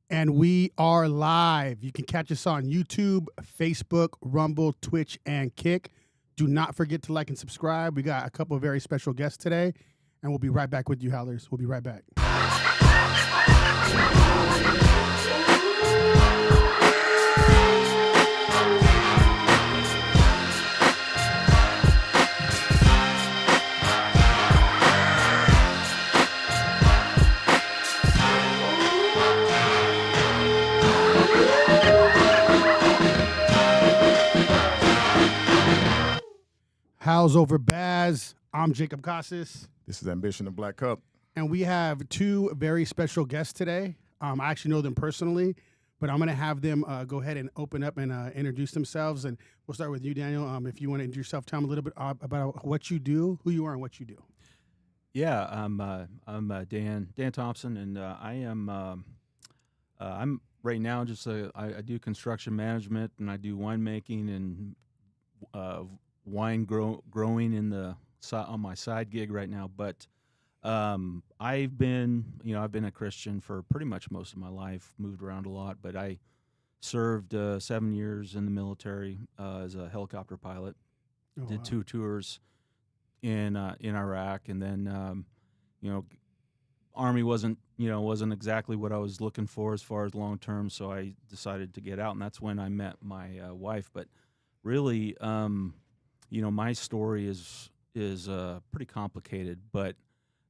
And we are live. You can catch us on YouTube, Facebook, Rumble, Twitch, and Kick. Do not forget to like and subscribe. We got a couple of very special guests today, and we'll be right back with you, Howlers. We'll be right back. Howls over Baaz. I'm Jacob Casas. This is Ambishun, the Black Cup. And we have two very special guests today. I actually know them personally, but I'm going to have them go ahead and open up and introduce themselves. And we'll start with you, Daniel. If you want to introduce yourself, tell them a little bit about what you do, who you are, and what you do. Yeah, I'm Dan Thompson, and I'm right now just I do construction management, and I do winemaking and wine growing on my side gig right now. But I've been a Christian for pretty much most of my life, moved around a lot, but I served 7 years in the military as a helicopter pilot. Did 2 tours in Iraq, and then Army wasn't exactly what I was looking for as far as long term, so I decided to get out, and that's when I met my wife. But really, my story is pretty complicated, but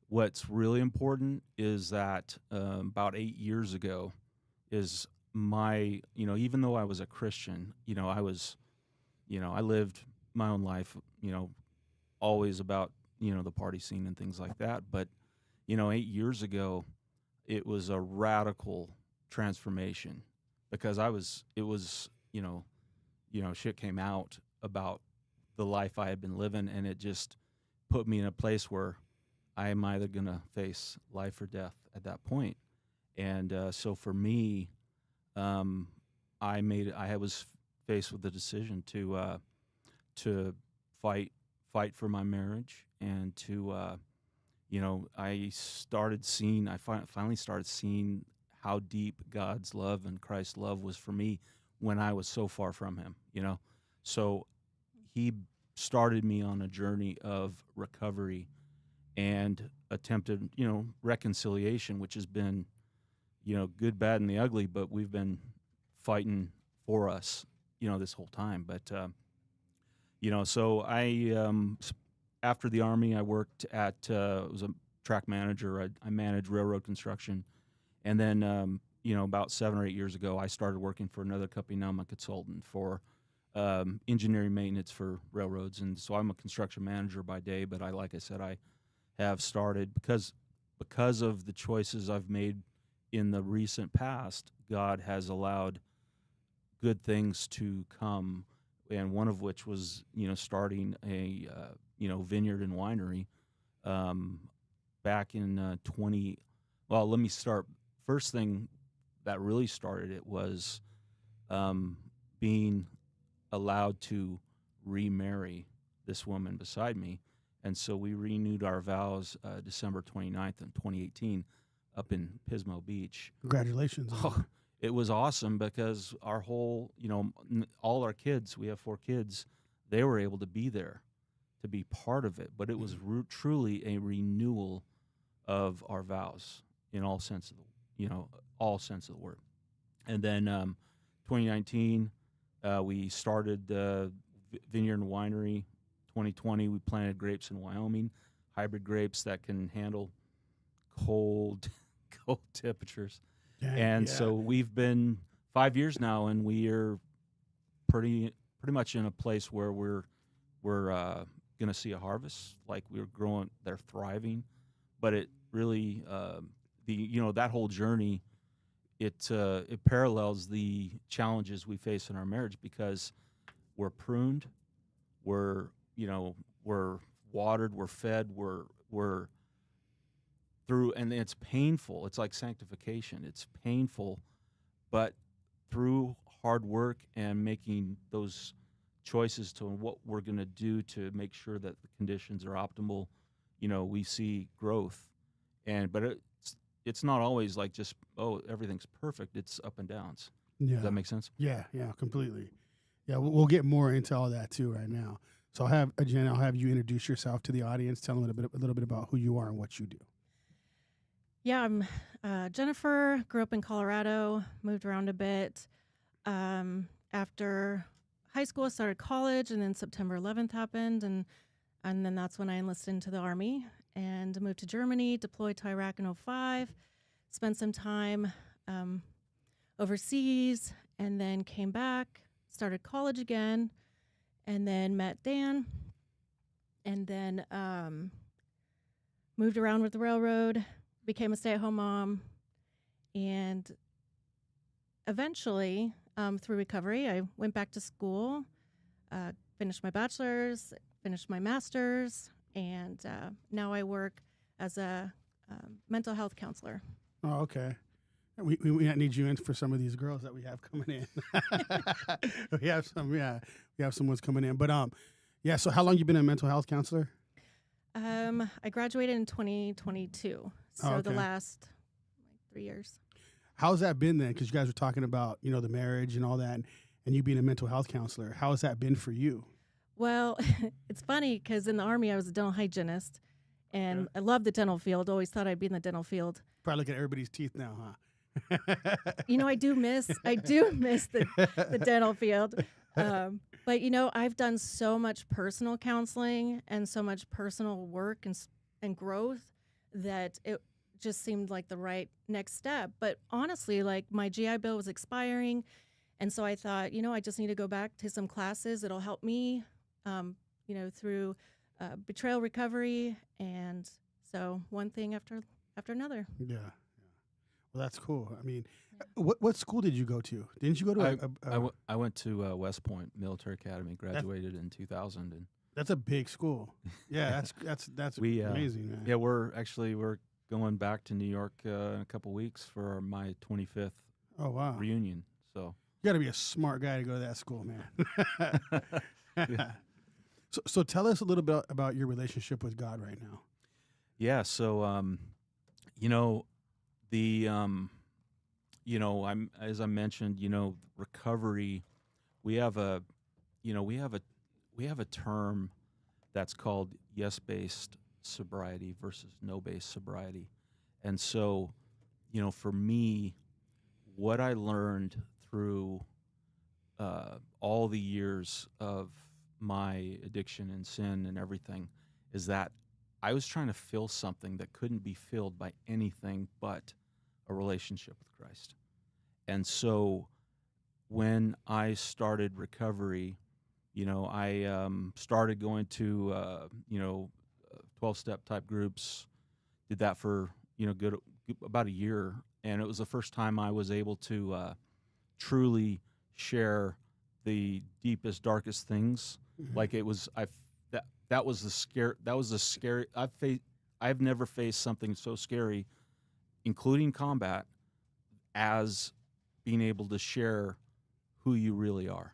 what's really important is that about 8 years ago is even though I was a Christian, I lived my own life, always about, the party scene and things like that. But, 8 years ago, it was a radical transformation because shit came out about the life I had been living, and it just put me in a place where I am either going to face life or death at that point. And so for me, I was faced with the decision to fight for my marriage, and to I finally started seeing how deep God's love and Christ's love was for me when I was so far from him, So he started me on a journey of recovery and attempted, reconciliation, which has been, good, bad, and the ugly, but we've been fighting for us, this whole time. But, so after the Army, I worked at, was a track manager. I managed railroad construction. And then, about 7 or 8 years ago, I started working for another company. Now I'm a consultant for engineering maintenance for railroads. And so I'm a construction manager by day, but like I said, I have started because of the choices I've made in the recent past. God has allowed good things to come, and one of which was starting a vineyard and winery back in 20. Well, let me start. First thing that really started it was being allowed to remarry this woman beside me. And so we renewed our vows December 29th in 2018 up in Pismo Beach. Congratulations. Oh, it was awesome because our whole, all our kids, we have 4 kids, they were able to be there, to be part of it. But it was truly a renewal of our vows in all sense of the word. And then 2019, we started vineyard and winery. 2020, we planted grapes in Wyoming, hybrid grapes that can handle cold temperatures. So we've been 5 years now, and we are pretty much in a place where we're going to see a harvest. Like, we're growing, they're thriving, but it really that whole journey, it parallels the challenges we face in our marriage because we're pruned, we're watered, we're fed, we're through, and it's painful. It's like sanctification. It's painful, but through hard work and making those choices to what we're going to do to make sure that the conditions are optimal, we see growth. But it's not always like just, oh, everything's perfect. It's up and downs. Yeah. Does that make sense? Yeah, completely. Yeah, we'll get more into all that too right now. So I'll have you introduce yourself to the audience, tell them a little bit about who you are and what you do. Yeah, I'm Jennifer, grew up in Colorado, moved around a bit. After high school, I started college, and then September 11th happened, and then that's when I enlisted into the Army and moved to Germany, deployed to Iraq in '05, spent some time overseas, and then came back, started college again, and then met Dan, and then moved around with the railroad, became a stay-at-home mom, and eventually, through recovery, I went back to school, finished my bachelor's, finished my master's, and now I work as a mental health counselor. Oh, okay. We need you in for some of these girls that we have coming in. we have someone's coming in, but yeah. So how long you been a mental health counselor? I graduated in 2022, so the last 3 years. How's that been then? Because you guys were talking about the marriage and all that, and you being a mental health counselor. How has that been for you? Well, it's funny because in the Army I was a dental hygienist, and I loved the dental field. Always thought I'd be in the dental field. Probably look at everybody's teeth now, huh? I do miss the dental field. But I've done so much personal counseling and so much personal work and growth that it just seemed like the right next step. But honestly, like my GI Bill was expiring, and so I thought, I just need to go back to some classes. It'll help me, through betrayal recovery, and so one thing after another. Yeah. Well, that's cool. I mean, what school did you go to? Didn't you go to I went to West Point Military Academy, graduated in 2000. And that's a big school. Yeah, that's amazing, man. Yeah, we're going back to New York in a couple weeks for my 25th reunion. So you got to be a smart guy to go to that school, man. So tell us a little bit about your relationship with God right now. Yeah, so I'm, as I mentioned, recovery. We have a term that's called yes-based sobriety versus no-based sobriety, and so, for me, what I learned through all the years of my addiction and sin and everything is that I was trying to fill something that couldn't be filled by anything but a relationship with Christ. And so when I started recovery, I started going to 12-step type groups, did that for good about a year, and it was the first time I was able to truly share the deepest, darkest things. Mm-hmm. Like it was that was the scary I've never faced something so scary, including combat, as being able to share who you really are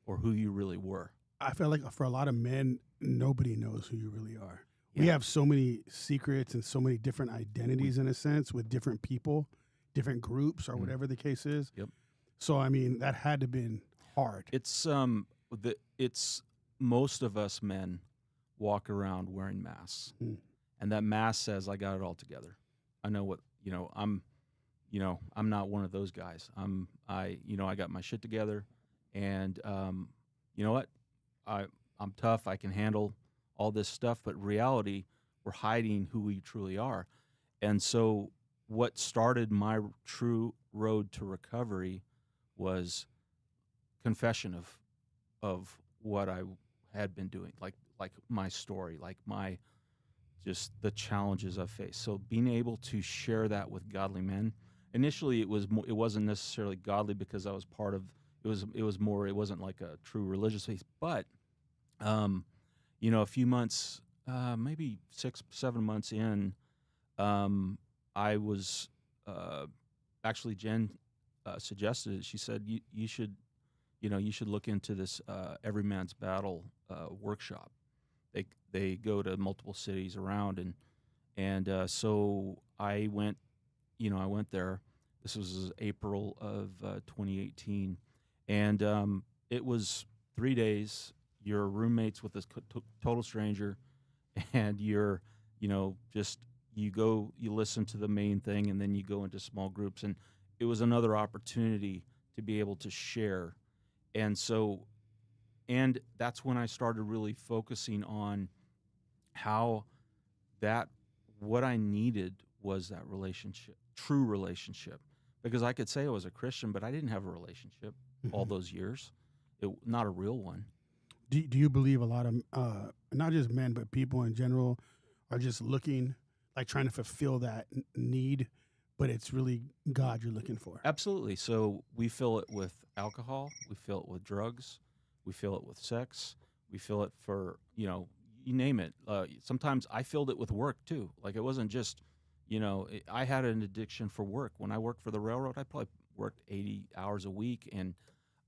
or who you really were. I feel like for a lot of men, nobody knows who you really are. Yeah. We have so many secrets and so many different identities in a sense with different people, different groups, or whatever the case is. Yep. So I mean, that had to have been hard. It's most of us men walk around wearing masks, and that mask says, "I got it all together. I know what I'm." I'm not one of those guys. I got my shit together, and you know what? I'm tough. I can handle all this stuff. But in reality, we're hiding who we truly are. And so, what started my true road to recovery was confession of what I had been doing, like my story, like my just the challenges I've faced. So being able to share that with godly men. Initially, it wasn't necessarily godly because I was part of it. It wasn't like a true religious faith. But a few months, maybe 6-7 months in, I was actually Jen suggested it. She said you should look into this Every Man's Battle workshop. They go to multiple cities around, and so I went I went there. This was April of 2018, and it was 3 days. You're roommates with this total stranger, and you're, just you listen to the main thing, and then you go into small groups, and it was another opportunity to be able to share, and so, and that's when I started really focusing on how that what I needed was that relationship, true relationship. Because I could say I was a Christian, but I didn't have a relationship all those years, not a real one. Do you believe a lot of not just men but people in general are just looking, like trying to fulfill that need, but it's really God you're looking for? Absolutely. So we fill it with alcohol, we fill it with drugs, we fill it with sex, we fill it for, you name it. Sometimes I filled it with work too. Like it wasn't just, I had an addiction for work. When I worked for the railroad, I probably worked 80 hours a week. And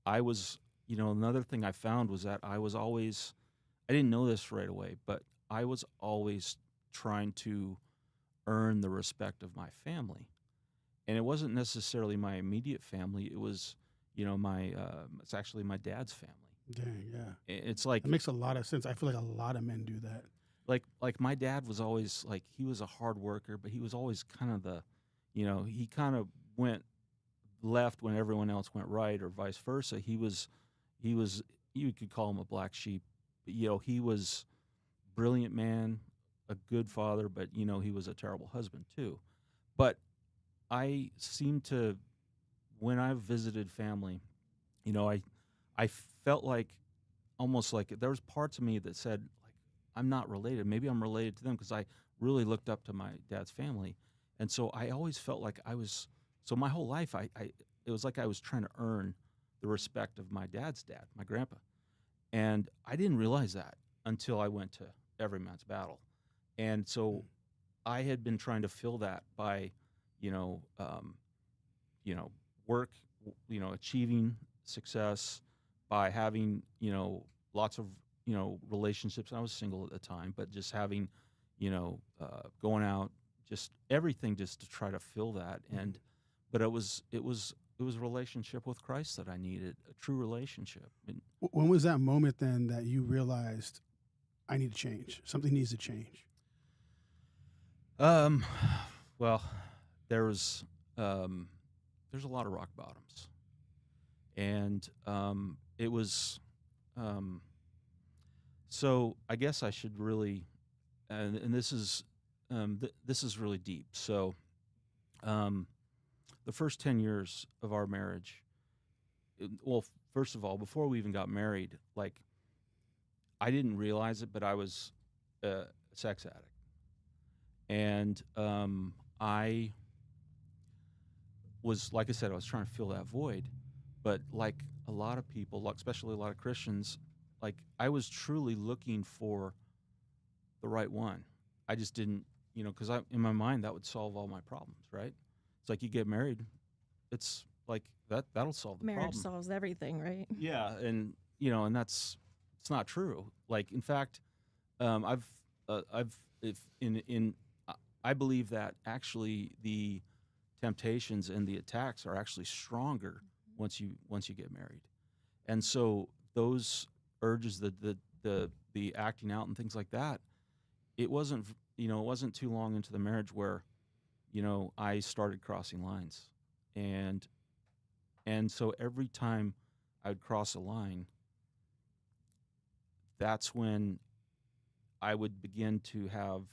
I was, another thing I found was that I didn't know this right away, but I was always trying to earn the respect of my family. And it wasn't necessarily my immediate family. It was, it's actually my dad's family. Dang, yeah. It's like, It makes a lot of sense. I feel like a lot of men do that. like my dad was always like, he was a hard worker, but he was always kind of he kind of went left when everyone else went right, or vice versa. He was, you could call him a black sheep. But, he was brilliant man, a good father, but he was a terrible husband too. But I seem to, when I've visited family, I felt like almost like there was parts of me that said, like, I'm not related. Maybe I'm related to them because I really looked up to my dad's family. And so I always felt like so my whole life, it was like I was trying to earn the respect of my dad's dad, my grandpa. And I didn't realize that until I went to Every Man's Battle. And so I had been trying to fill that by, work, achieving success, by having, lots of, relationships. I was single at the time, but just having, going out, just everything just to try to fill that. But it was a relationship with Christ that I needed, a true relationship. And When was that moment then that you realized I need to change? Something needs to change. Well, there's a lot of rock bottoms, and it was, so I guess I should really, and this is this is really deep. So, the first 10 years of our marriage, well, first of all, before we even got married, like, I didn't realize it, but I was a sex addict. And I was, like I said, I was trying to fill that void. But like a lot of people, like especially a lot of Christians, like I was truly looking for the right one. I just didn't, because in my mind that would solve all my problems, right? It's like you get married, it's like that'll solve the Marriage problem. solves everything, right? Yeah, and and it's not true. Like in fact, I've if in I believe that actually the temptations and the attacks are actually stronger once you get married, and so those urges, the acting out and things like that, it wasn't it wasn't too long into the marriage where I started crossing lines, and so every time I would cross a line, that's when I would begin to have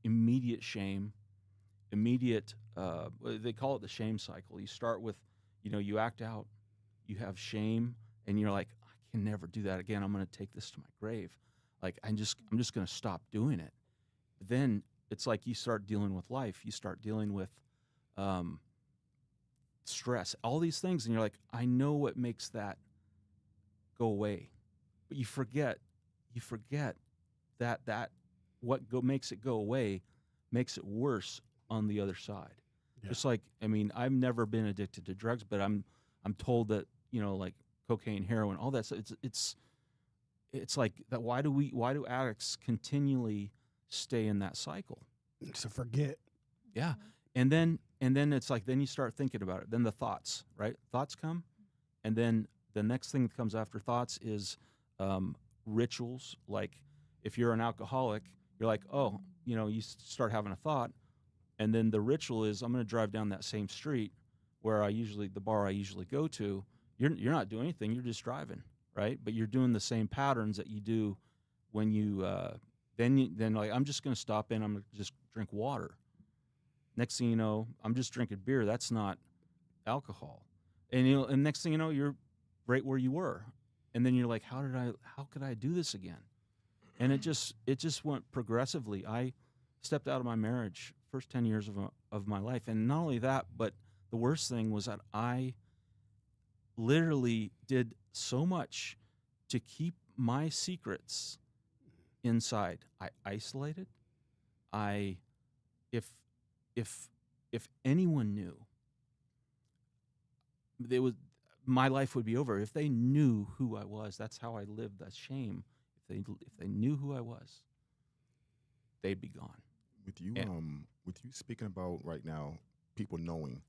immediate shame, immediate they call it the shame cycle. You start with you act out, you have shame, and you're like, I can never do that again. I'm going to take this to my grave. Like I'm just going to stop doing it. Then it's like you start dealing with life. You start dealing with stress, all these things, and you're like, I know what makes that go away, but you forget that makes it go away makes it worse on the other side. Yeah. Just like, I mean, I've never been addicted to drugs, but I'm told that like cocaine, heroin, all that stuff, it's like that. Why do addicts continually stay in that cycle? To forget. Yeah. And then it's like, then you start thinking about it. Then the thoughts, right? Thoughts come, and then the next thing that comes after thoughts is rituals. Like if you're an alcoholic, you're like, oh, you start having a thought, and then the ritual is, I'm going to drive down that same street where the bar I usually go to. You're not doing anything. You're just driving, right? But you're doing the same patterns that you do when you then like, I'm just going to stop in. I'm going to just drink water. Next thing you know, I'm just drinking beer. That's not alcohol. And next thing you know, you're right where you were. And then you're like, how could I do this again? And it just went progressively. I stepped out of my marriage first 10 years of my life. And not only that, but the worst thing was that I literally did so much to keep my secrets inside. I isolated. If anyone knew, my life would be over. If they knew who I was, that's how I lived. That shame. If they knew who I was, they'd be gone. With you, with you speaking about right now, people knowing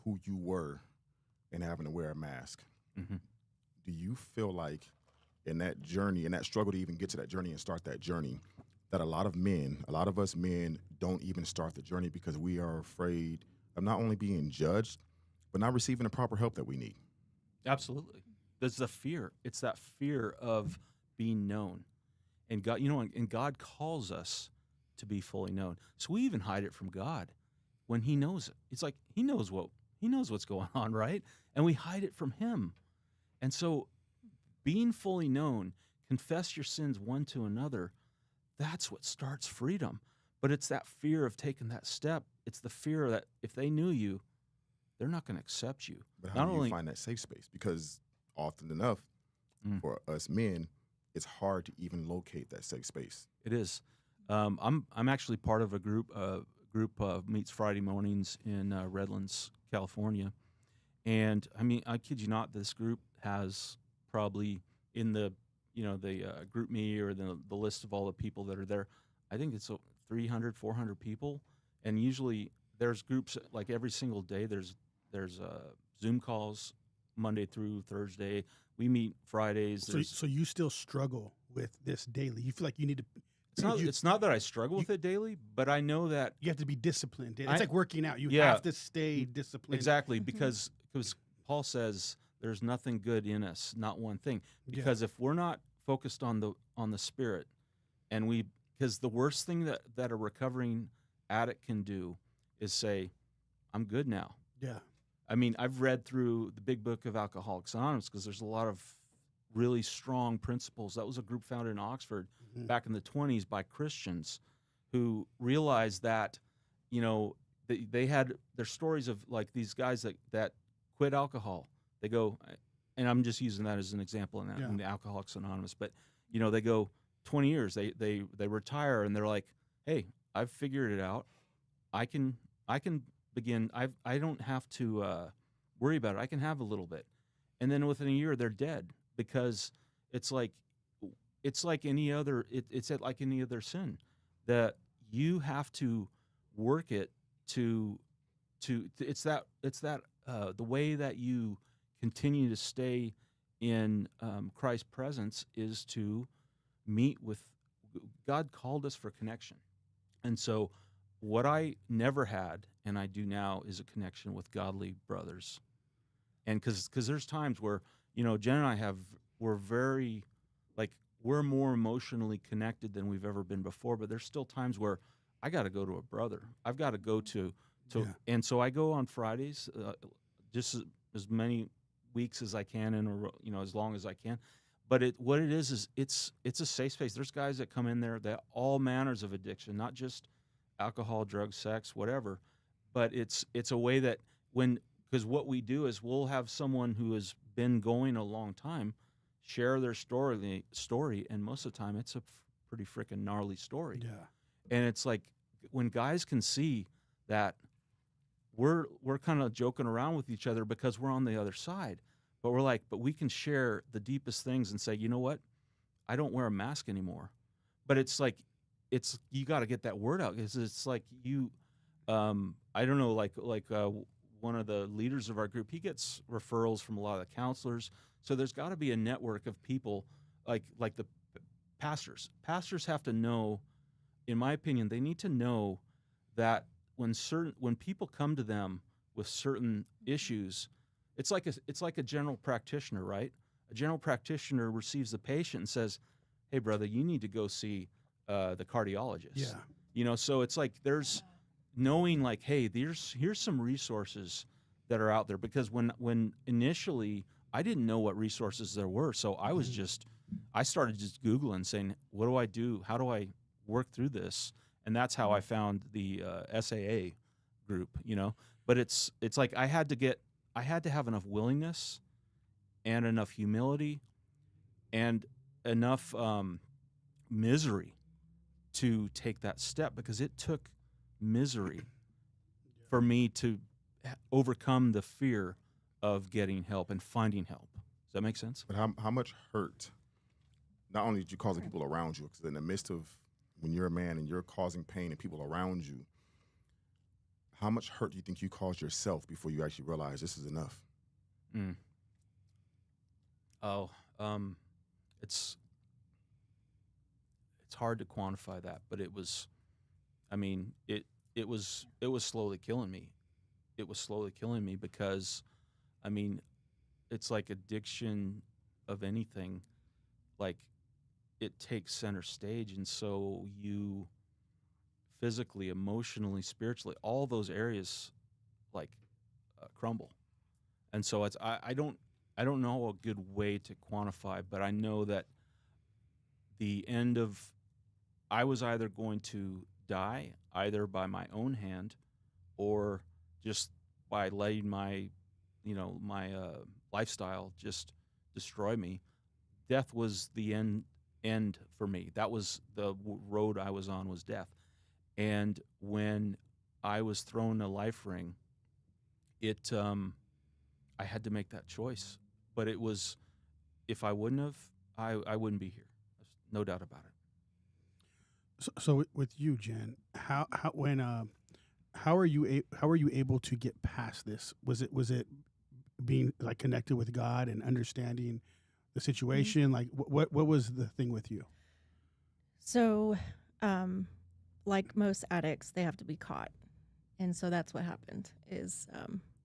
who you were and having to wear a mask. Mm-hmm. Do you feel like in that journey, in that struggle to even get to that journey and start that journey, that a lot of us men don't even start the journey because we are afraid of not only being judged, but not receiving the proper help that we need? Absolutely. There's the fear. It's that fear of being known. And God, and God calls us to be fully known. So we even hide it from God when He knows it. It's like He knows what's going on, right? And we hide it from Him. And so being fully known, confess your sins one to another, that's what starts freedom. But it's that fear of taking that step. It's the fear that if they knew you, they're not going to accept you. But how do you find that safe space? Because often enough, for us men, it's hard to even locate that safe space. It is. I'm actually part of a group meets Friday mornings in Redlands, California, and I mean, I kid you not, this group has probably in the group me or the list of all the people that are there, I think it's 300, 400 people, and usually there's groups like every single day. There's Zoom calls Monday through Thursday. We meet Fridays. So you still struggle with this daily? You feel like you need to. It's not that I struggle with it daily, but I know that you have to be disciplined. It's like working out. You Yeah. have to stay disciplined. Exactly, because Paul says there's nothing good in us, not one thing. Because if we're not focused on the Spirit, and because the worst thing that a recovering addict can do is say, I'm good now. Yeah. I mean, I've read through the big book of Alcoholics Anonymous because there's a lot of really strong principles. That was a group founded in Oxford back in the 1920s by Christians who realized that, they had their stories of like these guys that quit alcohol. They go, and I'm just using that as an example in the Alcoholics Anonymous, but they go 20 years, they retire and they're like, hey, I've figured it out. I can begin. I don't have to worry about it. I can have a little bit, and then within a year they're dead because it's like any other. It's like any other sin that you have to work it to. It's that the way that you continue to stay in Christ's presence is to meet with God. Called us for connection, and so what I never had and I do now is a connection with godly brothers. And because there's times where Jen and I we're very we're more emotionally connected than we've ever been before, but there's still times where I got to go to a brother. I've got to go to and so I go on Fridays just as many weeks as I can as long as I can. But what it is it's a safe space. There's guys that come in there that all manners of addiction, not just alcohol, drugs, sex, whatever, but it's a way that because what we do is we'll have someone who has been going a long time share their story, and most of the time it's a pretty freaking gnarly story. Yeah. And it's like when guys can see that we're kind of joking around with each other because we're on the other side, but we're like, but we can share the deepest things and say, you know what, I don't wear a mask anymore. But it's like you got to get that word out because it's like I don't know, one of the leaders of our group, he gets referrals from a lot of the counselors. So there's got to be a network of people like the pastors. Pastors have to know, in my opinion, they need to know that when people come to them with certain issues, it's like a general practitioner, right? A general practitioner receives the patient and says, "Hey, brother, you need to go see the cardiologist." Yeah. You know, so it's like there's knowing like, hey, here's some resources that are out there, because when initially I didn't know what resources there were, so I started just Googling, saying, what do I do? How do I work through this? And that's how I found the SAA group, you know. But it's like I had to have enough willingness and enough humility and enough misery to take that step, because it took misery for me to overcome the fear of getting help and finding help. Does that make sense? But how much hurt, not only did you cause the people around you, because in the midst of when you're a man and you're causing pain and people around you, how much hurt do you think you caused yourself before you actually realized this is enough? It's hard to quantify that, but it was, I mean, it was slowly killing me. It was slowly killing me because, I mean, it's like addiction of anything, like it takes center stage, and so you physically, emotionally, spiritually, all those areas like crumble. And so I don't know a good way to quantify, but I know that the end of, I was either going to die either by my own hand or just by letting my lifestyle just destroy me. Death was the end for me. That was the road I was on, was death. And when I was thrown a life ring, I had to make that choice. But it was, if I wouldn't have, I wouldn't be here. There's no doubt about it. So with you, Jen, how are you able to get past this? Was it being like connected with God and understanding the situation? Like what was the thing with you? So, like most addicts, they have to be caught. And so that's what happened is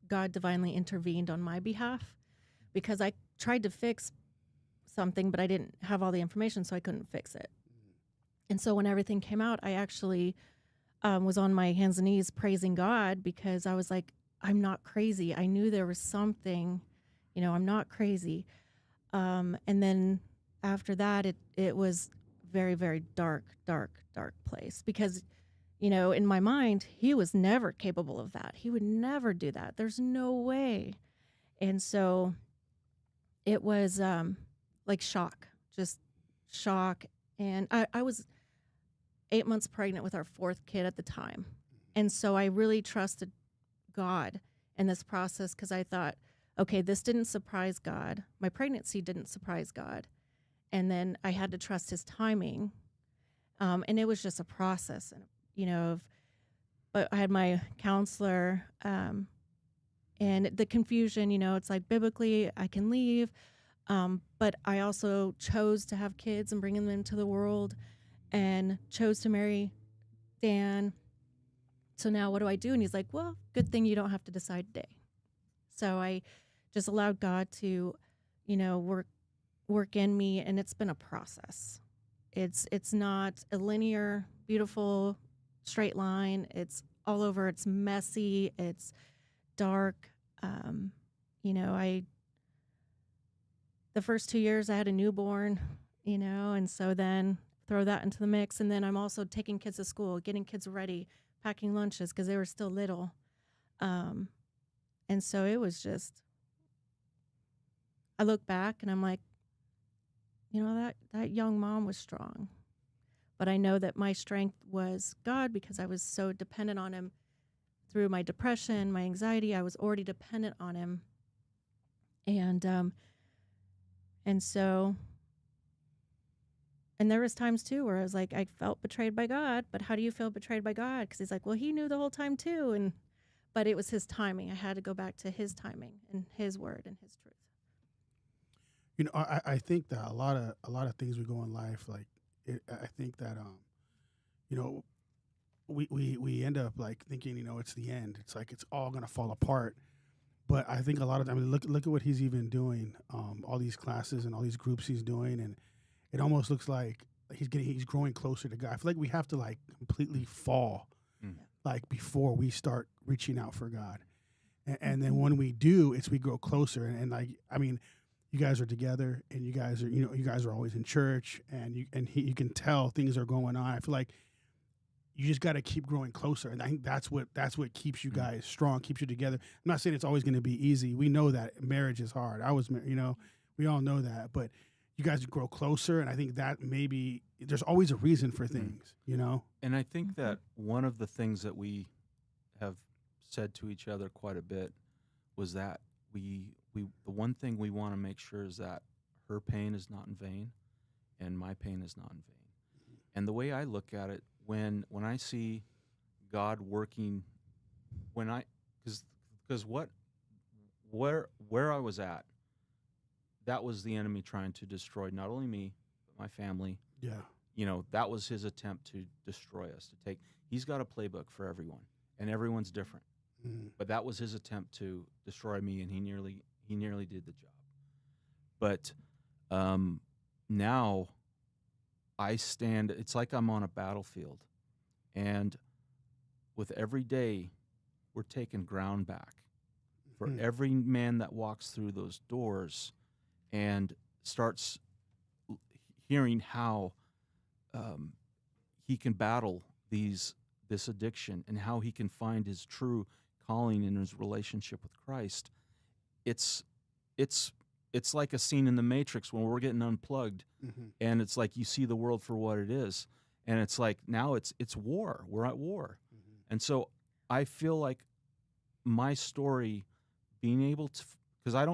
God divinely intervened on my behalf, because I tried to fix something, but I didn't have all the information, so I couldn't fix it. And so when everything came out, I actually was on my hands and knees praising God, because I was like, I'm not crazy. I knew there was something, I'm not crazy. And then after that, it was very, very dark place, because, in my mind, he was never capable of that. He would never do that. There's no way. And so it was like shock, just shock. And I was 8 months pregnant with our fourth kid at the time. And so I really trusted God in this process, because I thought, okay, this didn't surprise God. My pregnancy didn't surprise God. And then I had to trust his timing. And it was just a process, but I had my counselor, and the confusion, it's like biblically I can leave, but I also chose to have kids and bring them into the world, and chose to marry Dan. So now what do I do? And he's like, well, good thing you don't have to decide today. So I just allowed God to, work in me, and it's been a process. It's not a linear, beautiful, straight line. It's all over. It's messy. It's dark. The first 2 years I had a newborn, and so then throw that into the mix. And then I'm also taking kids to school, getting kids ready, packing lunches because they were still little. And so it was just, I look back and I'm like, that young mom was strong. But I know that my strength was God, because I was so dependent on him through my depression, my anxiety. I was already dependent on him. And And there was times too where I was like, I felt betrayed by God, but how do you feel betrayed by God? Because he's like, well, he knew the whole time too. But it was his timing. I had to go back to his timing and his word and his truth. You know, I think that a lot of things we go in life, like I think that you know, we end up like thinking, you know, it's the end. It's like it's all gonna fall apart. But I think a lot of time, look at what he's even doing, all these classes and all these groups he's doing, and it almost looks like he's growing closer to God. I feel like we have to like completely fall, like before we start reaching out for God, and then when we do, we grow closer. And like, I mean, you guys are together, and you guys are always in church, and you can tell things are going on. I feel like you just got to keep growing closer, and I think that's what keeps you guys strong, keeps you together. I'm not saying it's always going to be easy. We know that marriage is hard. We all know that, but you guys grow closer, and I think that maybe there's always a reason for things, you know. And I think that one of the things that we have said to each other quite a bit was that the one thing we want to make sure is that her pain is not in vain, and my pain is not in vain. And the way I look at it, when I see God working, because where I was at, that was the enemy trying to destroy not only me but my family. Yeah. You know, that was his attempt to destroy us. He's got a playbook for everyone, and everyone's different. But that was his attempt to destroy me, and he nearly did the job. But now I stand, it's like I'm on a battlefield, and with every day we're taking ground back. For every man that walks through those doors and starts hearing how he can battle this addiction and how he can find his true calling in his relationship with Christ, it's like a scene in the Matrix when we're getting unplugged, and it's like you see the world for what it is, and it's like now it's war. We're at war, and so I feel like my story, being able to, because I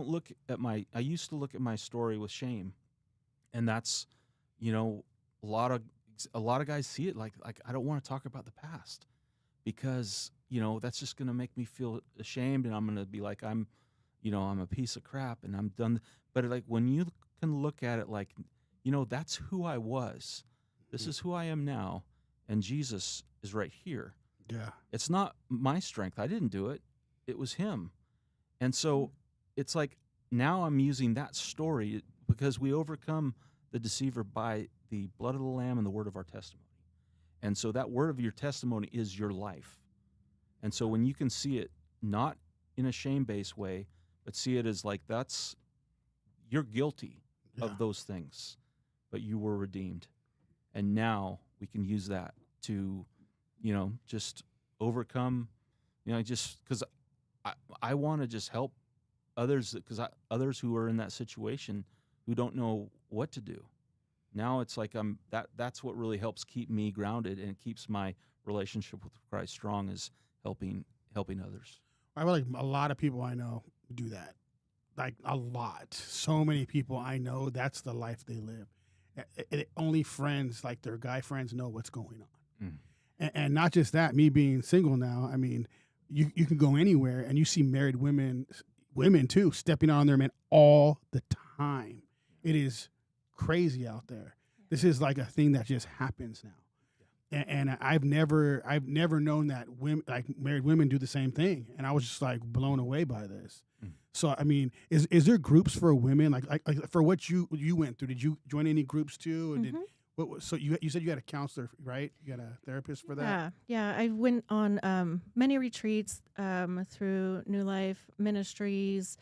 used to look at my story with shame, and that's, you know, a lot of guys see it like I don't want to talk about the past because, you know, that's just going to make me feel ashamed, and I'm going to be like I'm a piece of crap and I'm done. But like when you can look at it like, you know, that's who I was. This is who I am now, and Jesus is right here. Yeah. It's not my strength. I didn't do it. It was him. And so it's like now I'm using that story because we overcome the deceiver by the blood of the Lamb and the word of our testimony. And so that word of your testimony is your life. And so when you can see it not in a shame-based way, but see it as like you're guilty of those things, but you were redeemed. And now we can use that to, you know, just overcome, you know, just because I want to just help others, because others who are in that situation who don't know what to do. Now it's like that's what really helps keep me grounded and keeps my relationship with Christ strong, is helping others. I feel like a lot of people I know do that. Like a lot. So many people I know, that's the life they live. Only friends, like their guy friends, know what's going on. And not just that, me being single now, I mean, you can go anywhere and you see married women too, stepping on their men all the time. It is crazy out there. This is like a thing that just happens now. And I've never known that women, like married women, do the same thing. And I was just like blown away by this. So I mean, is there groups for women like for what you went through? Did you join any groups too? Or so you said you had a counselor, right? You got a therapist for that? Yeah. I went on many retreats through New Life Ministries,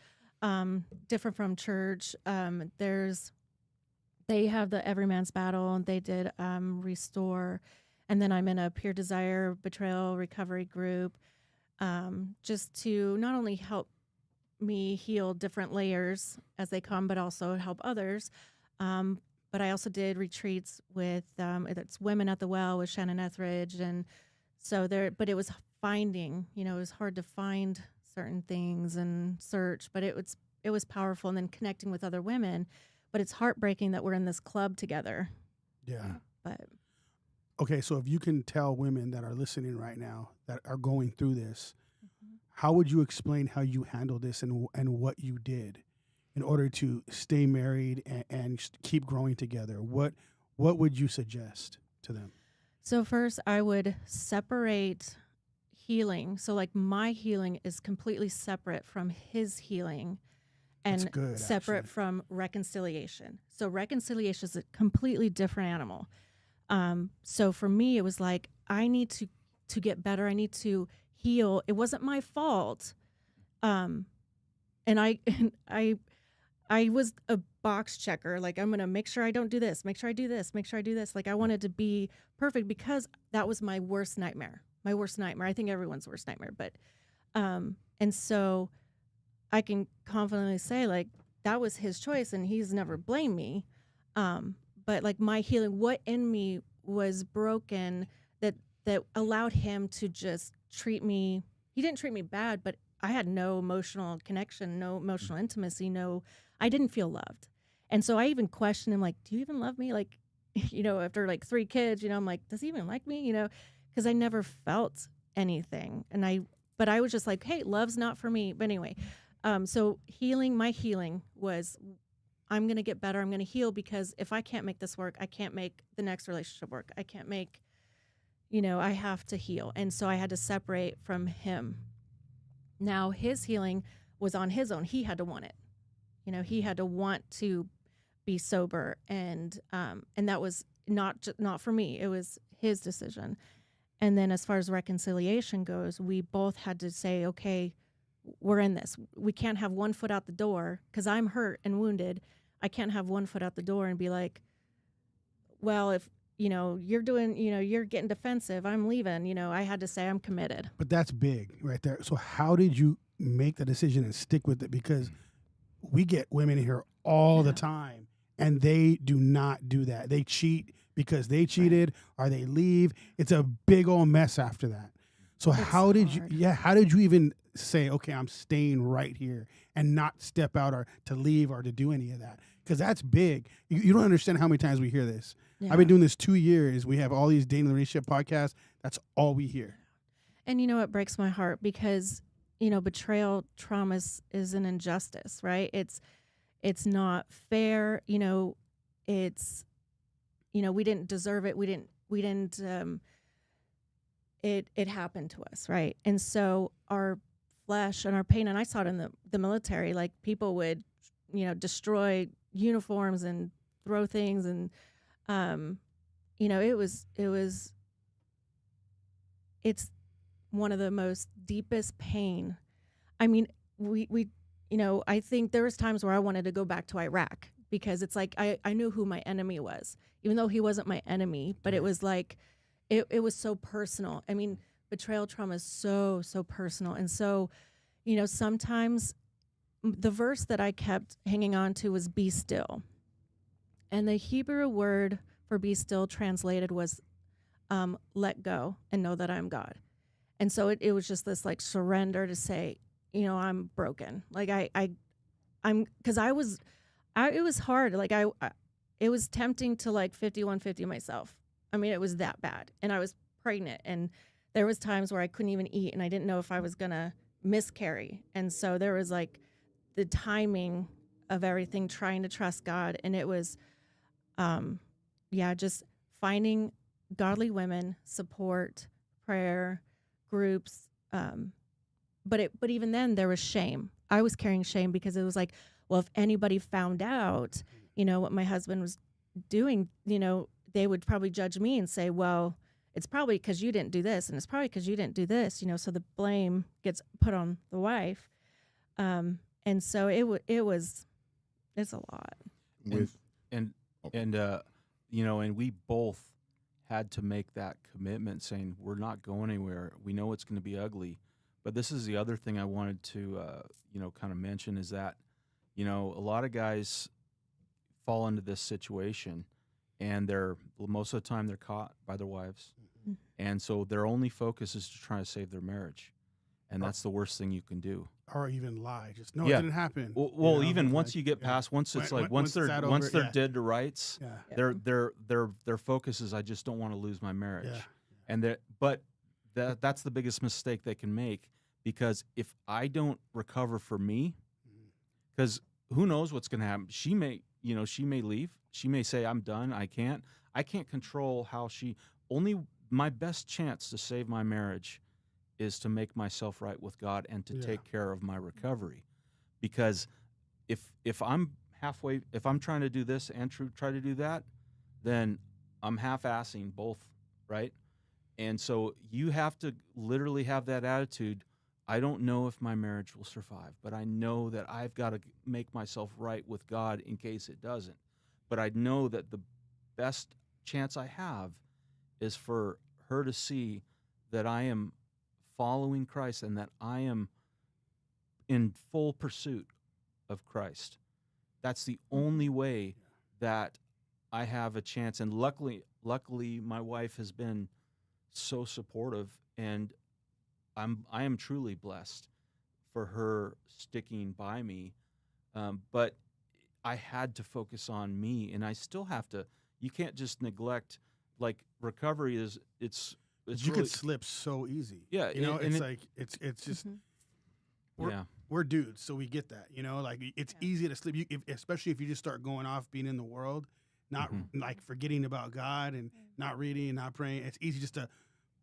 different from church. They have the Every Man's Battle, and they did Restore. And then I'm in a peer desire betrayal recovery group, just to not only help me heal different layers as they come, but also help others. But I also did retreats with it's Women at the Well with Shannon Etheridge, and so but it was finding, you know, it was hard to find certain things and search, but it was powerful, and then connecting with other women. But it's heartbreaking that we're in this club together. Yeah. But Okay, so if you can tell women that are listening right now that are going through this, how would you explain how you handled this and what you did in order to stay married and keep growing together? What would you suggest to them? so first, I would separate healing. So like my healing is completely separate from his healing That's and good, separate actually. from reconciliation. So reconciliation is a completely different animal. So for me, it was like I need to get better. I need to heal. It wasn't my fault. And I and I was a box checker. Like I'm gonna make sure I don't do this. Make sure I do this. Make sure I do this. Like I wanted to be perfect because that was my worst nightmare. My worst nightmare. I think everyone's worst nightmare. But and so I can confidently say like that was his choice, and he's never blamed me. But like my healing, what in me was broken that allowed him to just treat me. He didn't treat me bad, but I had no emotional connection, no emotional intimacy, I didn't feel loved. And so I even questioned him, like, do you even love me? Like, after like 3 kids, I'm like, does he even like me? Because I never felt anything. But I was just like, hey, love's not for me. But anyway, so my healing was I'm going to get better. I'm going to heal because if I can't make this work, I can't make the next relationship work. I can't make, I have to heal. And so I had to separate from him. Now his healing was on his own. He had to want it. He had to want to be sober. And that was not for me. It was his decision. And then as far as reconciliation goes, we both had to say, okay, we're in this. We can't have one foot out the door because I'm hurt and wounded. I can't have one foot out the door and be like, well, if, you're doing, you're getting defensive, I'm leaving. I had to say I'm committed. But that's big right there. So how did you make the decision and stick with it? Because we get women here all the time and they do not do that. They cheat because they cheated or they leave. It's a big old mess after that. So It's how did hard. how did you even say, okay, I'm staying right here and not step out or to leave or to do any of that? Because that's big. You don't understand how many times we hear this. Yeah. I've been doing this 2 years. We have all these dating relationship podcasts. That's all we hear. And it breaks my heart because, betrayal trauma is an injustice, right? It's not fair. It's, we didn't deserve it. We didn't, it happened to us. Right. And so our flesh and our pain, and I saw it in the military, like people would, destroy uniforms and throw things. And, it's one of the most deepest pain. I mean, we I think there was times where I wanted to go back to Iraq because it's like I knew who my enemy was, even though he wasn't my enemy, but it was like it was so personal. I mean, betrayal trauma is so personal. And so, sometimes the verse that I kept hanging on to was be still. And the Hebrew word for be still translated was let go and know that I'm God. And so it was just this like surrender to say, I'm broken. Like I'm because it was hard. Like it was tempting to like 5150 myself. I mean, it was that bad. And I was pregnant and there was times where I couldn't even eat and I didn't know if I was going to miscarry. And so there was like the timing of everything, trying to trust God. And it was, just finding godly women, support, prayer, groups. But even then there was shame. I was carrying shame because it was like, well, if anybody found out, what my husband was doing, they would probably judge me and say, well, it's probably because you didn't do this. And it's probably because you didn't do this, so the blame gets put on the wife. And so it's a lot. With and we both had to make that commitment saying we're not going anywhere. We know it's going to be ugly. But this is the other thing I wanted to, kind of mention is that, a lot of guys fall into this situation and most of the time they're caught by their wives. Mm. And so their only focus is to try to save their marriage. and that's the worst thing you can do. Or even lie. Just no, Yeah. it didn't happen. Well, You know, even it's once like, you get yeah. past, once it's When- like once it's that over, they're yeah. dead to rights, Yeah. their focus is I just don't want to lose my marriage, Yeah. and that's the biggest mistake they can make, because if I don't recover for me, because who knows what's going to happen? She may leave. She may say, I'm done. I can't control how only my best chance to save my marriage is to make myself right with God and to Yeah. take care of my recovery. Because if I'm trying to do this and try to do that, then I'm half-assing both, right? And so you have to literally have that attitude. I don't know if my marriage will survive, but I know that I've got to make myself right with God in case it doesn't. But I know that the best chance I have is for her to see that I am following Christ and that I am in full pursuit of Christ. That's the only way that I have a chance. And luckily, my wife has been so supportive, and I am truly blessed for her sticking by me. But I had to focus on me, and I still have to. You can't just neglect. Like, recovery is it's You really, can slip so easy. Yeah, You know, and it's it- like it's just Mhm. we're- yeah. we're dudes, so we get that. You know, like it's Yeah. easy to slip. Especially if you just start going off, being in the world, not like forgetting about God and not reading, not praying. It's easy just to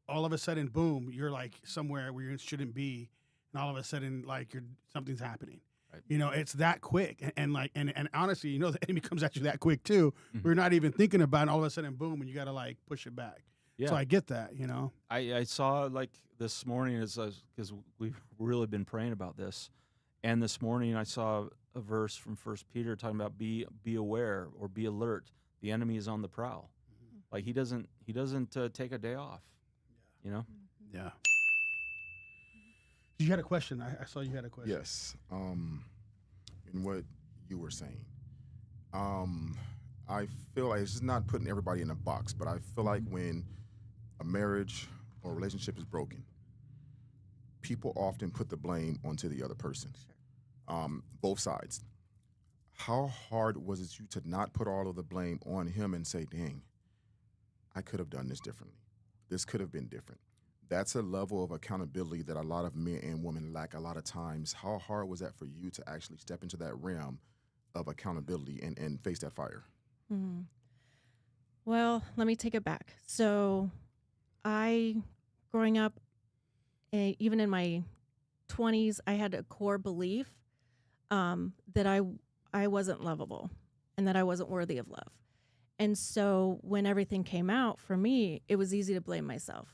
all of a sudden, boom, you're like somewhere where you shouldn't be, and all of a sudden, like something's happening. Right. You know, it's that quick, and like and honestly, you know, the enemy comes at you that quick too. Mhm. We're not even thinking about it, and all of a sudden, boom, and you got to like push it back. Yeah. So I get that. You know. I saw, like, this morning, because we've really been praying about this, and this morning I saw a verse from 1 Peter talking about be aware or be alert. The enemy is on the prowl. Like, he doesn't take a day off. You know. Yeah. You had a question. I saw you had a question. Yes. In what you were saying, I feel like it's just not putting everybody in a box, but I feel like when a marriage or relationship is broken, people often put the blame onto the other person. Both sides. How hard was it you to not put all of the blame on him and say, dang, I could have done this differently. This could have been different. That's a level of accountability that a lot of men and women lack a lot of times. How hard was that for you to actually step into that realm of accountability and face that fire? Mm-hmm. Well, let me take it back. So growing up, even in my 20s, I had a core belief that I wasn't lovable and that I wasn't worthy of love. And so when everything came out for me, it was easy to blame myself.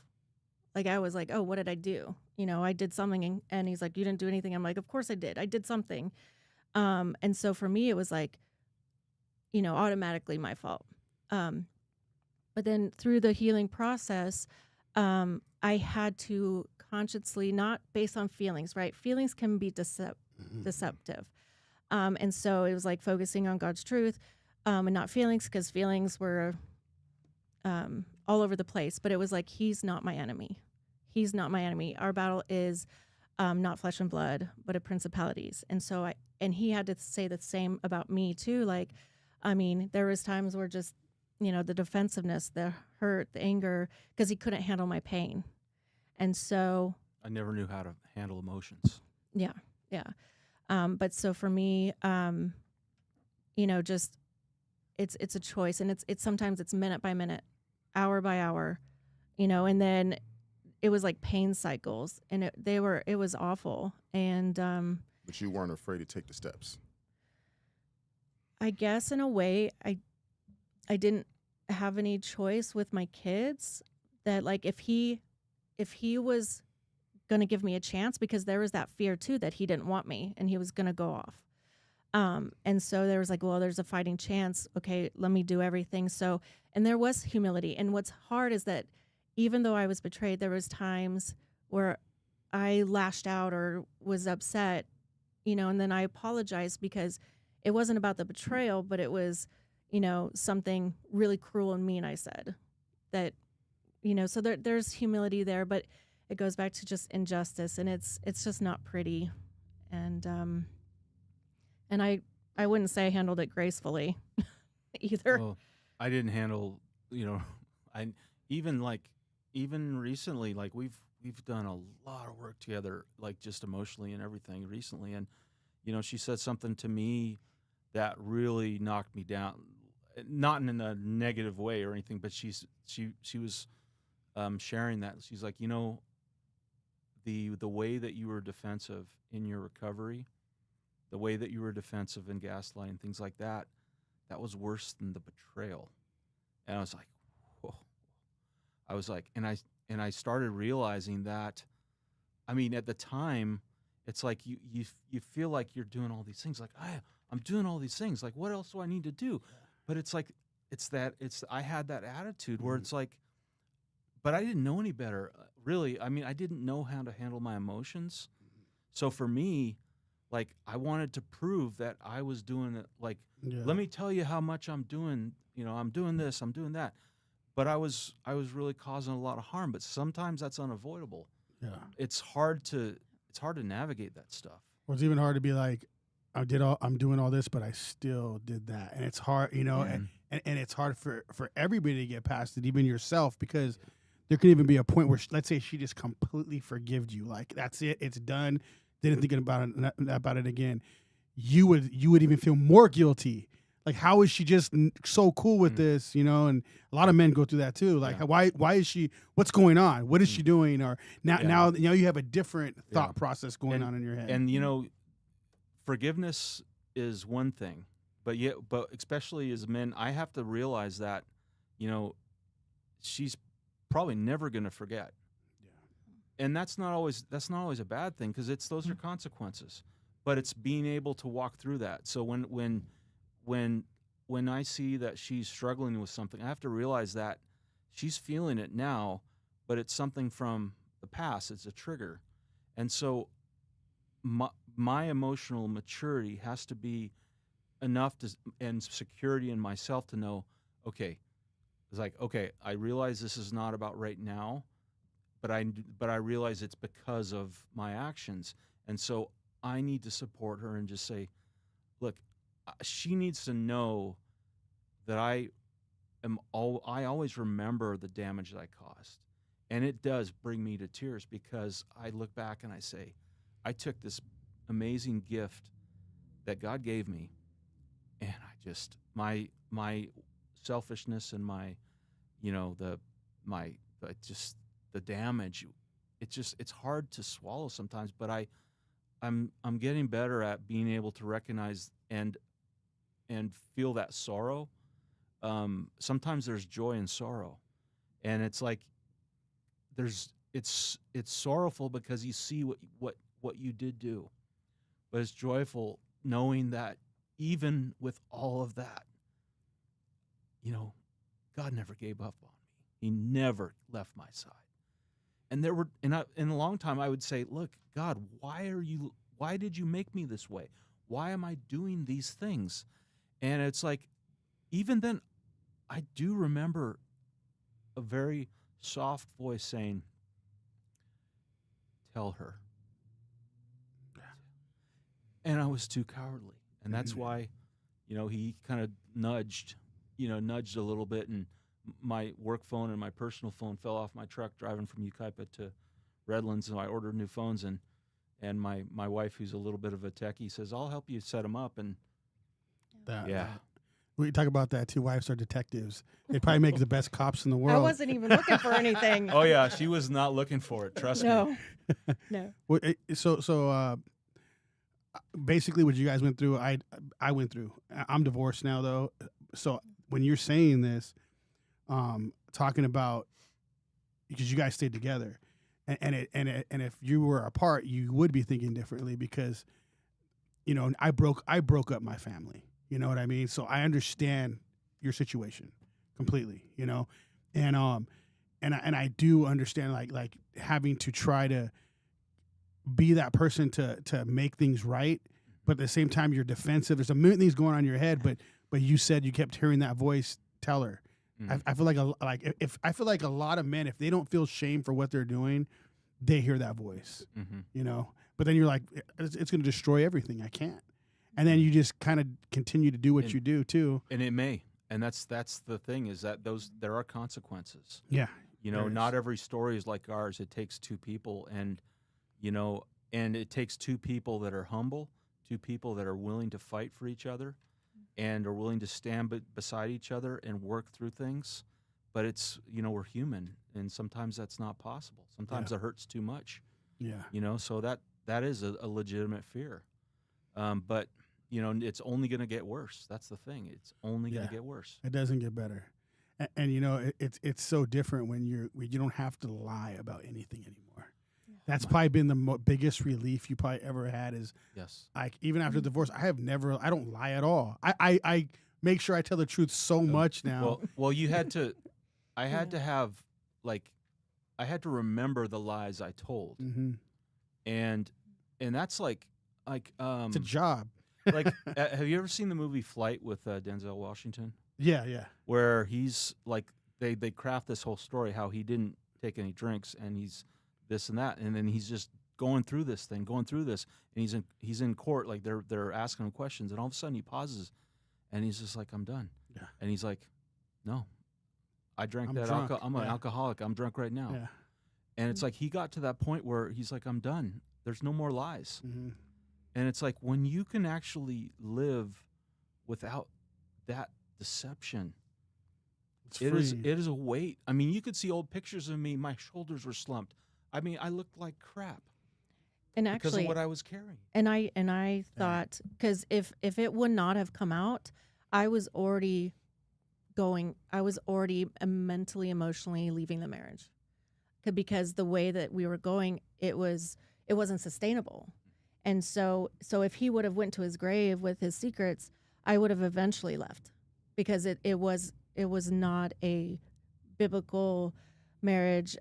Like, I was like, oh, what did I do? You know, I did something. And he's like, you didn't do anything. I'm like, of course I did. I did something. And so for me, it was like, you know, automatically my fault. But then through the healing process, I had to consciously, not based on feelings, right? Feelings can be deceptive. And so it was like focusing on God's truth and not feelings, because feelings were all over the place. But it was like, he's not my enemy. He's not my enemy. Our battle is not flesh and blood, but of principalities. And so he had to say the same about me too. Like, I mean, there was times where just, you know, the defensiveness, the hurt, the anger, because he couldn't handle my pain. And so I never knew how to handle emotions. yeah. But so for me, you know, just it's a choice, and it's sometimes it's minute by minute, hour by hour, you know, and then it was like pain cycles, and it was awful. And But you weren't afraid to take the steps. I guess in a way I didn't have any choice with my kids, that like if he was going to give me a chance, because there was that fear too that he didn't want me and he was going to go off. And so there was like, well, there's a fighting chance. Okay, let me do everything. So, and there was humility. And what's hard is that even though I was betrayed, there was times where I lashed out or was upset, you know, and then I apologized, because it wasn't about the betrayal, but it was, you know, something really cruel and mean I said that, you know, so there's humility there. But it goes back to just injustice, and it's just not pretty. And I wouldn't say I handled it gracefully either. Well, I didn't handle, I even recently, like we've done a lot of work together, like just emotionally and everything recently. And, she said something to me that really knocked me down, not in a negative way or anything, but she was sharing that. She's like, the way that you were defensive in your recovery, the way that you were defensive in gaslighting, things like that, that was worse than the betrayal. And I was like, whoa. I was like, and I started realizing that, I mean, at the time, it's like you feel like you're doing all these things. Like, I'm doing all these things. Like, what else do I need to do? But it's like, I had that attitude where it's like, but I didn't know any better, really. I mean, I didn't know how to handle my emotions. So for me, like, I wanted to prove that I was doing it. Like, let me tell you how much I'm doing. I'm doing this, I'm doing that. But I was really causing a lot of harm. But sometimes that's unavoidable. Yeah. It's hard to navigate that stuff. Or it's even hard to be like, I'm doing all this, but I still did that. And it's hard, and it's hard for everybody to get past it, even yourself, because there could even be a point where, let's say she just completely forgived you. Like, that's it. It's done. Didn't think about it again. You would even feel more guilty. Like, how is she just so cool with this, And a lot of men go through that too. Like, why is she? What's going on? What is she doing? Or now you have a different thought process going on in your head. And forgiveness is one thing, but especially as men, I have to realize that, she's probably never going to forget. And that's not always a bad thing, because those are consequences. But it's being able to walk through that. So when I see that she's struggling with something, I have to realize that she's feeling it now, but it's something from the past. It's a trigger. And so my emotional maturity has to be enough and security in myself to know, okay, it's like, okay, I realize this is not about right now, but I realize it's because of my actions. And so I need to support her and just say, look, she needs to know that I always remember the damage that I caused. And it does bring me to tears, because I look back and I say, I took this amazing gift that God gave me, and I just, my selfishness and my, the damage, it's hard to swallow sometimes, but I'm getting better at being able to recognize and feel that sorrow. Sometimes there's joy in sorrow, and it's like it's sorrowful because you see what you did do, but it's joyful knowing that even with all of that, God never gave up on me. He never left my side. And there were, in a long time, I would say, look, God, why did you make me this way? Why am I doing these things? And it's like, even then, I do remember a very soft voice saying, tell her. And I was too cowardly. And that's why, he kind of nudged a little bit, and my work phone and my personal phone fell off my truck driving from Yucaipa to Redlands, and I ordered new phones, and my wife, who's a little bit of a techie, says, I'll help you set them up. And we talk about that too. Wives are detectives. They probably make the best cops in the world. I wasn't even looking for anything. Oh yeah, she was not looking for it. Trust me. No. Well, so basically, what you guys went through, I went through. I'm divorced now, though. So when you're saying this, talking about, because you guys stayed together, and if you were apart, you would be thinking differently, because, I broke up my family. You know what I mean? So I understand your situation completely. And I do understand like having to try to be that person to make things right, but at the same time you're defensive. There's a million things going on in your head, but you said you kept hearing that voice tell her. I feel like a lot of men, if they don't feel shame for what they're doing, they hear that voice, you know. But then you're like, it's going to destroy everything. I can't. And then you just kind of continue to do what you do too. And it may. And that's the thing, is that there are consequences. Yeah. You know, not every story is like ours. It takes two people, and you know, and it takes two people that are humble, two people that are willing to fight for each other, and are willing to stand beside each other and work through things. But it's, you know, we're human, and sometimes that's not possible. Sometimes it hurts too much. Yeah. You know, so that is a legitimate fear. But you know, it's only going to get worse. That's the thing. It's only going to get worse. It doesn't get better. And you know, it's so different when you don't have to lie about anything anymore. Yeah. That's probably been the biggest relief you probably ever had. Is like, even after divorce, I don't lie at all. I make sure I tell the truth so much now. Well, you had to. I had to have, like, I had to remember the lies I told, and that's like it's a job. Like, have you ever seen the movie Flight with Denzel Washington? Yeah. Where he's like, they craft this whole story how he didn't take any drinks, and he's this and that, and then he's just going through this, and he's in court, like they're asking him questions, and all of a sudden he pauses, and he's just like, I'm done. Yeah. And he's like, no, I drank I'm that drunk. alcohol. I'm an alcoholic. I'm drunk right now. Yeah. And it's like he got to that point where he's like, I'm done. There's no more lies. And it's like, when you can actually live without that deception, it is a weight. I mean, you could see old pictures of me. My shoulders were slumped. I mean, I looked like crap. And because actually, of what I was carrying. And I thought, because if it would not have come out, I was already mentally, emotionally leaving the marriage, because the way that we were going, it wasn't sustainable. And so if he would have went to his grave with his secrets, I would have eventually left, because it was not a biblical marriage.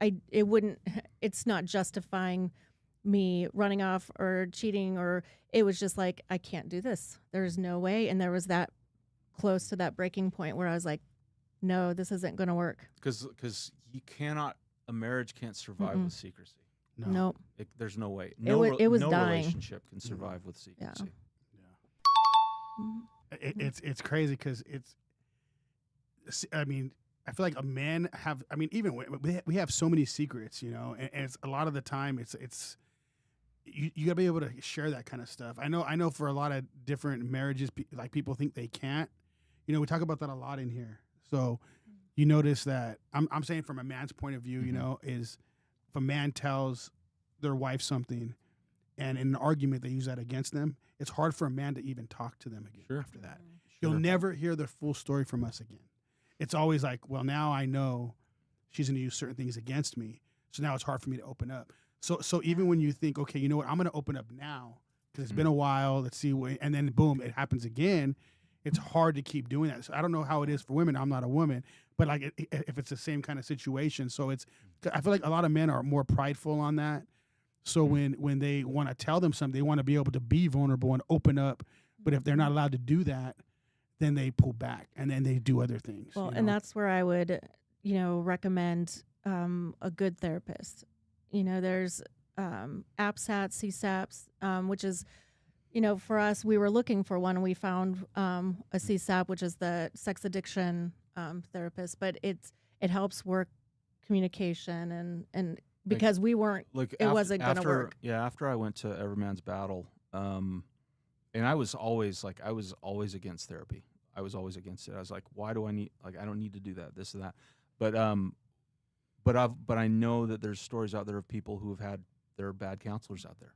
It's not justifying me running off or cheating, or it was just like, I can't do this. There's no way. And there was that close to that breaking point where I was like, no, this isn't going to work. Because a marriage can't survive with secrecy. No. Nope. There's no way. It was no dying. relationship can survive with secrecy. Yeah. It's crazy, because I mean, I feel like a man have. I mean, even we have so many secrets, you know, and it's a lot of the time it's you gotta be able to share that kind of stuff. I know for a lot of different marriages, like, people think they can't. You know, we talk about that a lot in here. So you notice that I'm saying from a man's point of view, you know, is if a man tells their wife something, and in an argument they use that against them, it's hard for a man to even talk to them again after that. You'll never hear the full story from us again. It's always like, well, now I know she's going to use certain things against me, so now it's hard for me to open up. So even when you think, okay, you know what, I'm going to open up now because it's been a while, let's see, and then boom, it happens again, it's hard to keep doing that. So I don't know how it is for women. I'm not a woman, but like if it's the same kind of situation. So I feel like a lot of men are more prideful on that. So when they want to tell them something, they want to be able to be vulnerable and open up. But if they're not allowed to do that, then they pull back and then they do other things. Well, you know? and that's where I would, recommend a good therapist. There's APSAT, CSAPs, which is, for us, we were looking for one, and we found a CSAP, which is the sex addiction therapist. But it helps work communication and because we weren't, wasn't going to work. Yeah, after I went to Every Man's Battle, and I was always against therapy. I was always against it. I was like, why do I need, I don't need to do that, this and that. But I know that there's stories out there of people who have had their bad counselors out there.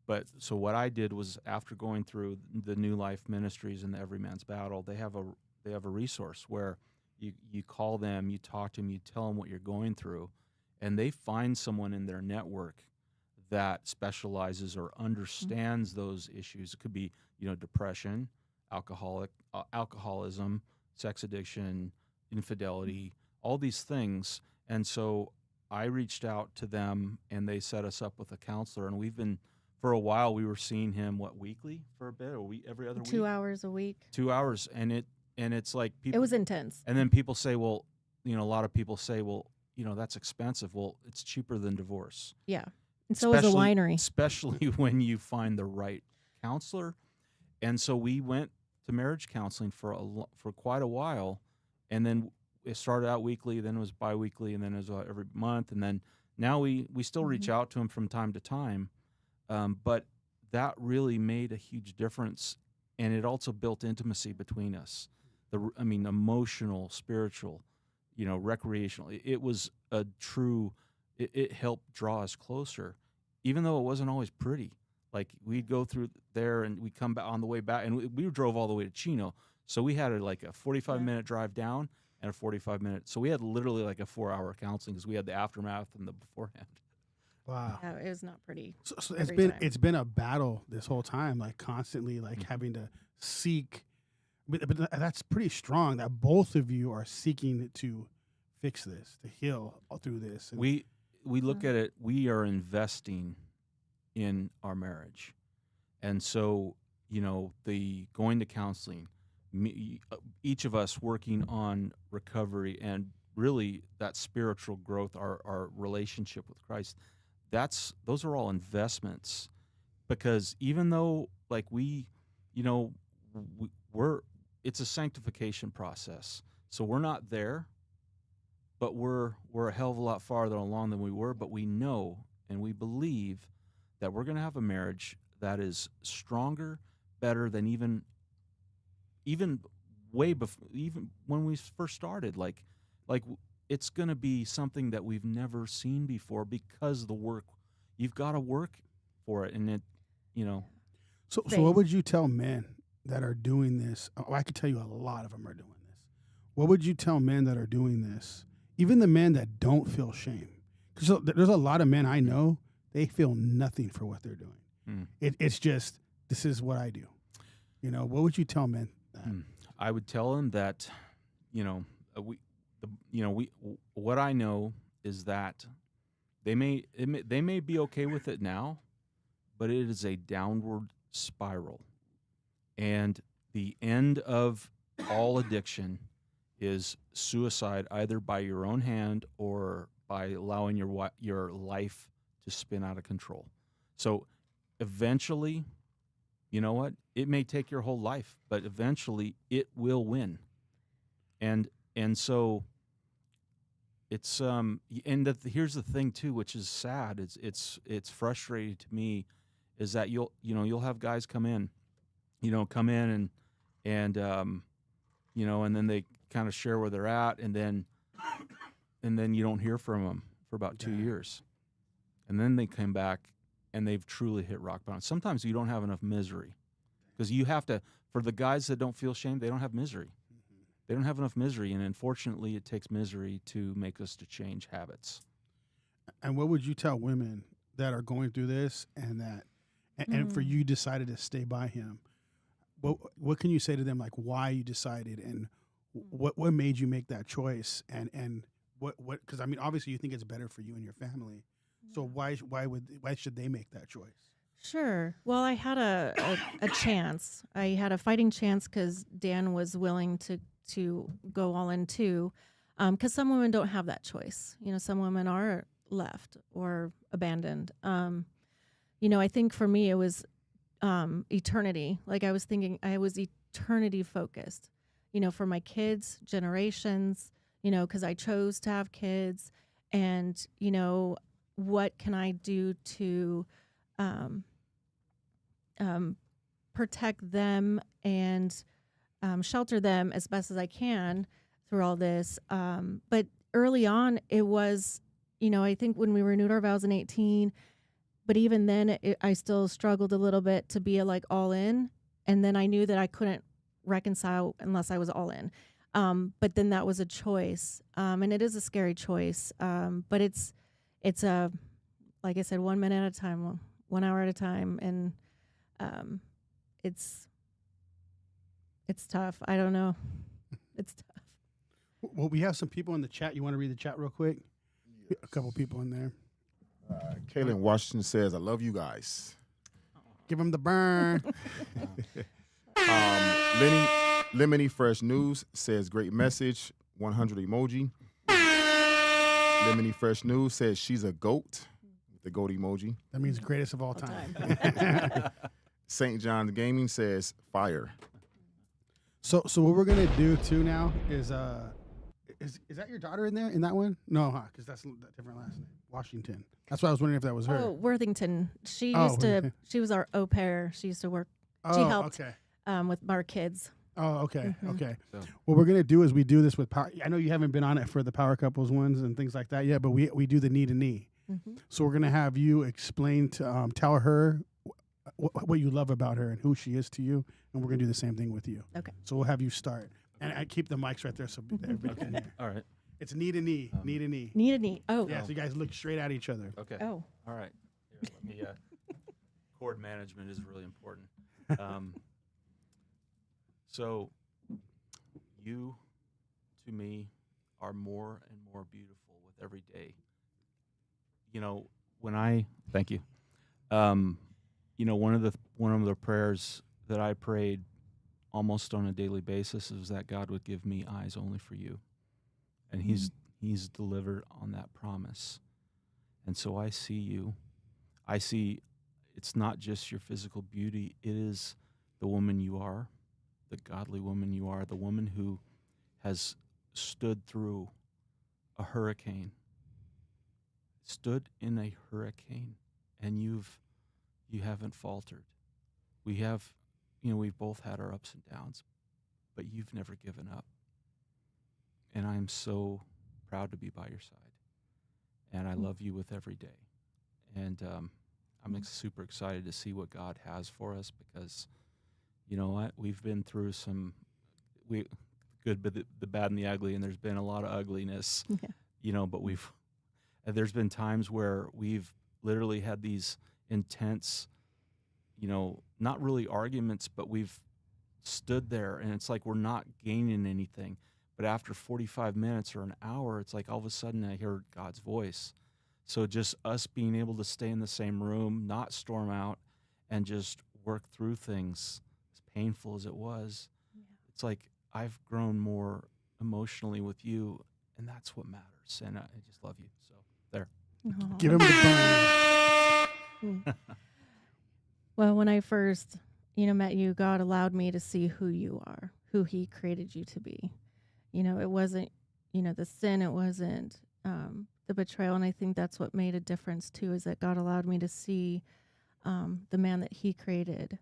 But so what I did was, after going through the New Life Ministries and the Every Man's Battle, they have a resource where you call them, you talk to them, you tell them what you're going through, and they find someone in their network that specializes or understands those issues. It could be, depression, alcoholism, sex addiction, infidelity, all these things. And so I reached out to them, and they set us up with a counselor. And for a while, we were seeing him, weekly for a bit, or every other week? 2 hours a week. 2 hours. And it's like people. It was intense. And then people say, well, a lot of people say, well, that's expensive. Well, it's cheaper than divorce. Yeah. And so is a winery. Especially when you find the right counselor. And so we went to marriage counseling for quite a while, and then it started out weekly, then it was biweekly, and then it was every month, and then now we still reach out to him from time to time, but that really made a huge difference, and it also built intimacy between us. Emotional, spiritual, recreational. It was a true. It helped draw us closer, even though it wasn't always pretty. Like, we'd go through there and we'd come back on the way back, and we drove all the way to Chino. So we had a 45-minute drive down and a 45-minute. So we had literally like a 4-hour counseling because we had the aftermath and the beforehand. Wow. Yeah, it was not pretty. So time. it's been a battle this whole time, like constantly having to seek. But that's pretty strong that both of you are seeking to fix this, to heal through this. And We look at it, we are investing in our marriage. And so, the going to counseling, each of us working on recovery and really that spiritual growth, our relationship with Christ, those are all investments, because even though it's a sanctification process. So we're not there, but we're a hell of a lot farther along than we were, but we know and we believe that we're going to have a marriage that is stronger, better than even way before, even when we first started. Like it's going to be something that we've never seen before, because the work, you've got to work for it, and it. So what would you tell men that are doing this? Oh, I could tell you a lot of them are doing this. What would you tell men that are doing this? Even the men that don't feel shame, because there's a lot of men I know, they feel nothing for what they're doing. It's just, this is what I do. What would you tell men that? I would tell them that, what I know is that they may be okay with it now, but it is a downward spiral, and the end of all addiction is suicide, either by your own hand or by allowing your life to spin out of control. So eventually, you know what? It may take your whole life, but eventually it will win. And so it's here's the thing too, which is sad. It's frustrating to me, is that you'll have guys come in and then they kind of share where they're at, and then you don't hear from them for about 2 years. And then they come back and they've truly hit rock bottom. Sometimes you don't have enough misery, because you have to, for the guys that don't feel shame, they don't have misery. They don't have enough misery, and unfortunately it takes misery to make us to change habits. And what would you tell women that are going through this and for you decided to stay by him? What can you say to them, like why you decided, and what made you make that choice, and what because obviously you think it's better for you and your family. So why should they make that choice? Sure. Well, I had a chance. I had a fighting chance because Dan was willing to go all in too. Because some women don't have that choice. Some women are left or abandoned. I think for me it was eternity. Like I was thinking, I was eternity focused. For my kids, generations. Because I chose to have kids, and what can I do to protect them and shelter them as best as I can through all this. But early on, it was, I think when we renewed our vows in 18, but even then I still struggled a little bit to be all in. And then I knew that I couldn't reconcile unless I was all in. But then that was a choice. And it is a scary choice. But it's a, like I said, 1 minute at a time, 1 hour at a time. And it's tough. I don't know. It's tough. Well, we have some people in the chat. You want to read the chat real quick? Yes. A couple people in there. Kaylin Washington says, I love you guys. Give them the burn. Lemony Fresh News says, great message, 100 emoji. Lemony Fresh News says she's a goat with the goat emoji. That means greatest of all time. St. John's Gaming says fire. So what we're gonna do too now is that your daughter in there in that one? No, because that's a different last name. Washington. That's why I was wondering if that was her. Oh, Worthington. She Oh, used to. Worthington. She was our au pair. She used to work. Oh, She helped okay. with our kids. Oh, okay. Mhm. Okay. So- What we're gonna do is we do this with power. I know you haven't been on it for the power couples ones and things like that yet, but we do the knee to knee. Mm-hmm. So we're gonna have you explain to tell her what you love about her and who she is to you, and we're gonna do the same thing with you. Okay. So we'll have you start, and I keep the mics right there so everybody can hear. All right. It's knee to knee, knee to knee. Knee to knee. Oh. Yeah, so you guys look straight at each other. Okay. Oh. All right. Here, let me. Chord management is really important. So, you, to me, are more and more beautiful with every day. You know, when I thank you. You know, one of the prayers that I prayed almost on a daily basis is that God would give me eyes only for you, and He's delivered on that promise. And so I see you. I see it's not just your physical beauty, it is the woman you are, the godly woman you are, the woman who has stood through a hurricane, stood in a hurricane, and you haven't faltered. We've both had our ups and downs, but you've never given up. And I am so proud to be by your side. And I love you with every day. And I'm super excited to see what God has for us, because you know what? We've been through some good, but the bad and the ugly, and there's been a lot of ugliness. Yeah. You know, but there's been times where we've literally had these intense, you know, not really arguments, but we've stood there and it's like we're not gaining anything. But after 45 minutes or an hour, it's like all of a sudden I heard God's voice. So just us being able to stay in the same room, not storm out, and just work through things, as painful as it was, it's like I've grown more emotionally with you, and that's what matters. And I just love you. So there. Aw. Give him the bone. Well, when I first, met you, God allowed me to see who you are, who He created you to be. It wasn't, the sin. It wasn't the betrayal. And I think that's what made a difference too, is that God allowed me to see the man that He created,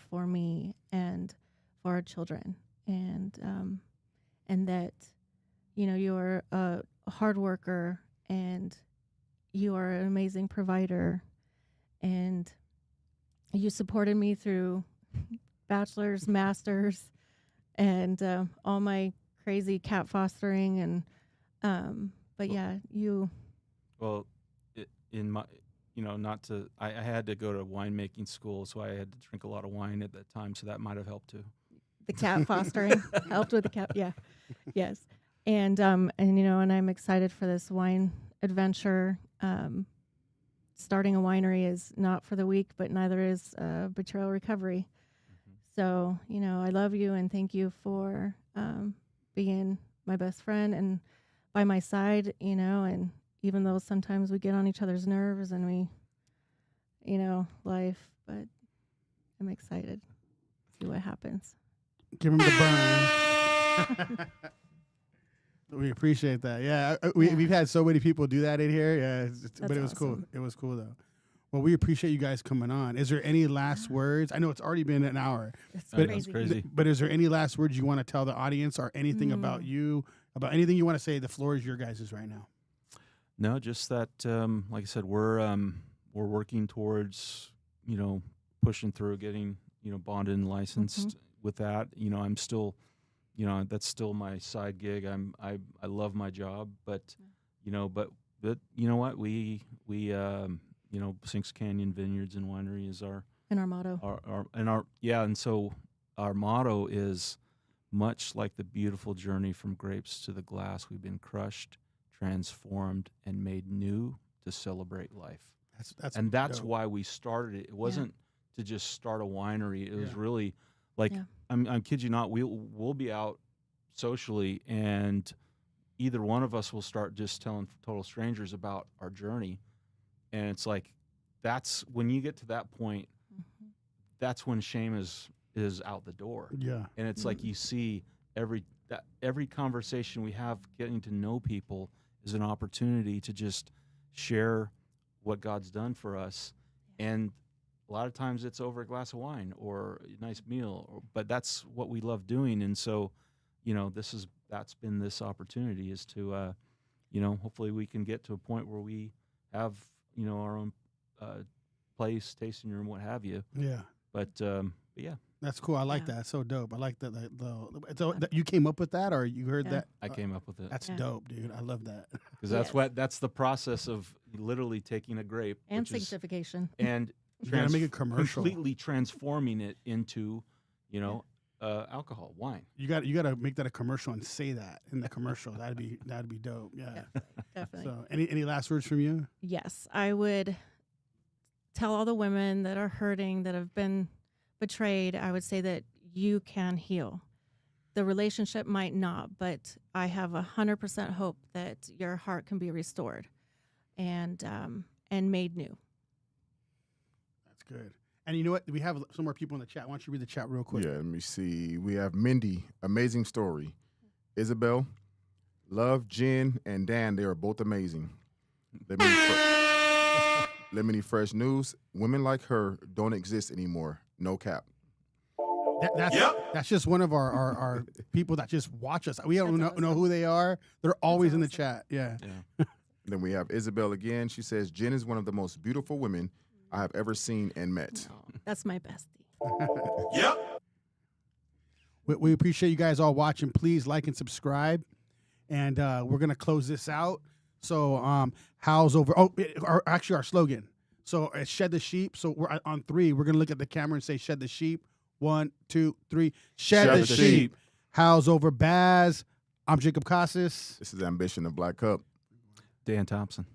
for me and for our children, and that, you're a hard worker and you are an amazing provider, and you supported me through bachelor's, master's, and all my crazy cat fostering, and but yeah, you. Well, in my, I had to go to winemaking school, so I had to drink a lot of wine at that time, so that might have helped too. The cat fostering helped with the cat. Yeah. Yes. And I'm excited for this wine adventure. Starting a winery is not for the weak, but neither is betrayal recovery. So, I love you and thank you for being my best friend and by my side, and even though sometimes we get on each other's nerves and we, life, but I'm excited to see what happens. Give him the burn. We appreciate that. Yeah, we've had so many people do that in here. Yeah, but it was cool. awesome. It was cool though. Well, we appreciate you guys coming on. Is there any last words? I know it's already been an hour. It's I know, crazy. it's crazy. But is there any last words you want to tell the audience, or anything about you, about anything you want to say? The floor is your guys' right now. No, just that, like I said, we're working towards, pushing through, getting, bonded and licensed with that. I'm still, that's still my side gig. I love my job, but, but you know what? We Sinks Canyon Vineyards and Winery is our motto. And so our motto is, much like the beautiful journey from grapes to the glass, we've been crushed, transformed, and made new to celebrate life. That's dope. why we started it. It wasn't to just start a winery. It was really like, Yeah. I'm kid you not, we'll be out socially, and either one of us will start just telling total strangers about our journey, and it's like that's when you get to that point, Mhm. that's when shame is out the door. Yeah. And it's like you see every conversation we have, getting to know people, is an opportunity to just share what God's done for us. And a lot of times it's over a glass of wine or a nice meal, but that's what we love doing. And so, that's been this opportunity, is to, hopefully we can get to a point where we have, our own place, tasting room, what have you. Yeah. But yeah, That's cool. I like Yeah. that. So dope. I like that. You came up with that, or you heard Yeah. that? I came up with it That's Yeah. dope, dude. I love that. because Yes. that's the process of literally taking a grape And which is- sanctification. and You gotta make a commercial. completely transforming it into, alcohol, wine. You got to make that a commercial and say that in the commercial. That'd be dope. Yeah. Definitely. So, any last words from you? Yes, I would tell all the women that are hurting, that have been betrayed, I would say that you can heal. The relationship might not, but I have 100% hope that your heart can be restored and made new. That's good. And you know what? We have some more people in the chat. Why don't you read the chat real quick? Yeah, let me see. We have Mindy, amazing story. Isabel, Love, Jen, and Dan, they are both amazing. Lemony Fresh News, women like her don't exist anymore. No cap. That's just one of our people that just watch us. We don't That's know awesome. who they are. They're always in the awesome. chat. Yeah. Yeah. Then we have Isabel again. She says, Jen is one of the most beautiful women I have ever seen and met. Oh, that's my bestie. We appreciate you guys all watching. Please like and subscribe. And we're going to close this out. So Howls over. Oh, actually our slogan. So it's Shed the Sheep. So we're on 3. We're going to look at the camera and say Shed the Sheep. 1, 2, 3. Shed the sheep. Howls over Baaz. I'm Jacob Casas. This is Ambishun of Black Cup. Dan Thompson.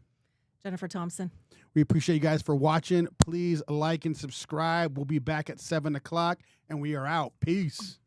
Jennifer Thompson. We appreciate you guys for watching. Please like and subscribe. We'll be back at 7 o'clock, and we are out. Peace.